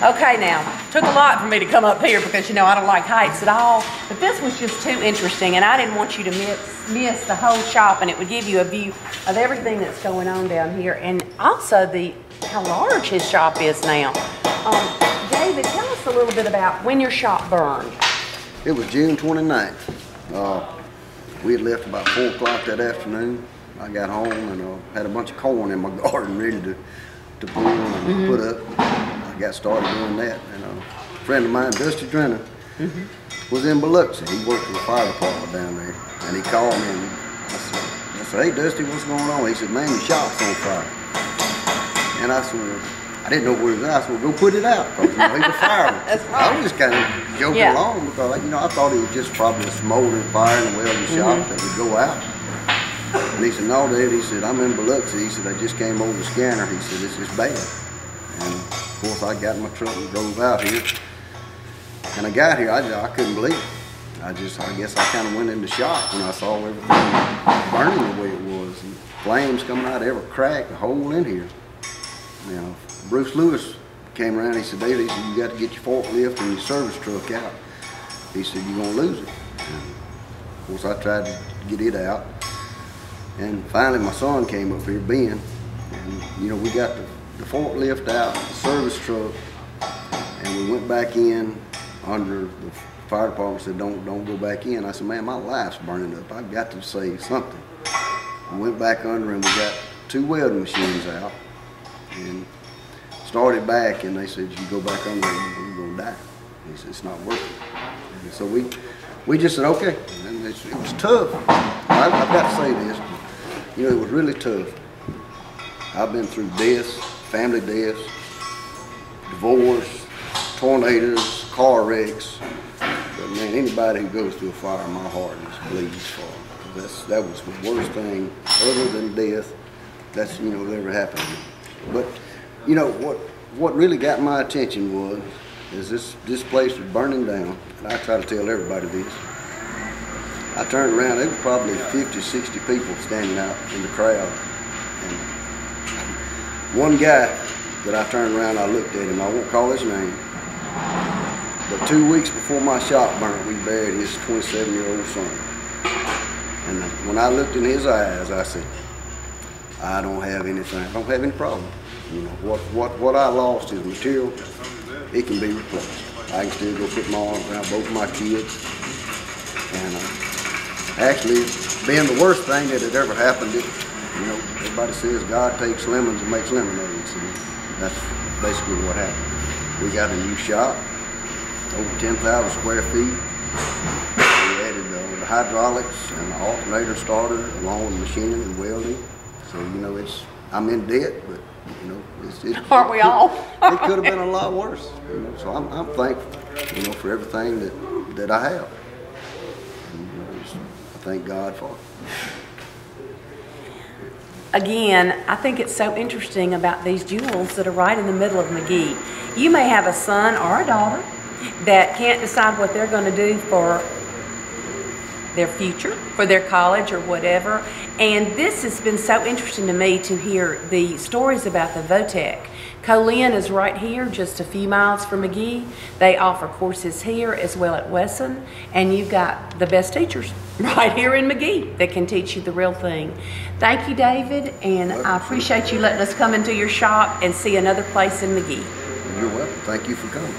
Okay, now, took a lot for me to come up here because, you know, I don't like heights at all. But this was just too interesting, and I didn't want you to miss the whole shop, and it would give you a view of everything that's going on down here, and also how large his shop is now. David, tell us a little bit about when your shop burned. It was June 29th. We had left about 4 o'clock that afternoon. I got home and had a bunch of corn in my garden ready to pull and put up. I got started doing that, and a friend of mine, Dusty Drenner, was in Biloxi. He worked for the fire department down there, and he called me and I said, "Hey Dusty, what's going on?" He said, "Man, your shop's on fire." And I said, well, I didn't know where it was at. I said, "Well, go put it out." Because, you know, he was a fireman. That's right. I was just kind of joking along because, you know, I thought it was just probably a smoldering fire in the welding shop that would go out. And he said, "No, Dad," he said, "I'm in Biloxi." He said, "I just came over the scanner." He said, "This is bad." And of course, I got in my truck and drove out here. And I got here, I couldn't believe it. I guess I kind of went in the shop when I saw everything burning the way it was. And flames coming out of every crack, a hole in here. You know, Bruce Lewis came around, he said, "David," he said, "you got to get your forklift and your service truck out." He said, "You're going to lose it." And of course, I tried to get it out. And finally, my son came up here, Ben, and, you know, we got the forklift out, the service truck, and we went back in under the fire department said, don't go back in. I said, "Man, my life's burning up. I've got to say something." We went back under and we got 2 welding machines out and started back, and they said, "You go back under, you're going to die." He said, "It's not working." And so we just said, okay. And it was tough. I've got to say this. You know, it was really tough. I've been through deaths, family deaths, divorce, tornadoes, car wrecks. But man, anybody who goes through a fire, my heart just bleeds for them. That was the worst thing, other than death, that's, you know, that ever happened to me. But, you know, what really got my attention is this place was burning down, and I try to tell everybody this. I turned around, there were probably 50, 60 people standing out in the crowd. And one guy that I turned around, I looked at him, I won't call his name, but 2 weeks before my shop burnt, we buried his 27-year-old son. And when I looked in his eyes, I said, I don't have anything, I don't have any problem. You know, what I lost is material, it can be replaced. I can still go put my arms around both my kids. And actually, being the worst thing that had ever happened, you know, everybody says God takes lemons and makes lemonades, and that's basically what happened. We got a new shop, over 10,000 square feet. We added the hydraulics and the alternator starter, along with machining and welding. So, you know, I'm in debt, but, you know, aren't we all? It could have been a lot worse. You know, so I'm thankful, you know, for everything that I have. And, you know, I thank God for it. Again, I think it's so interesting about these jewels that are right in the middle of Magee. You may have a son or a daughter that can't decide what they're going to do for their future, for their college or whatever. And this has been so interesting to me to hear the stories about the Votech. Colin is right here, just a few miles from Magee. They offer courses here as well at Wesson, and you've got the best teachers right here in Magee that can teach you the real thing. Thank you, David, and I appreciate you letting us come into your shop and see another place in Magee. You're welcome. Thank you for coming.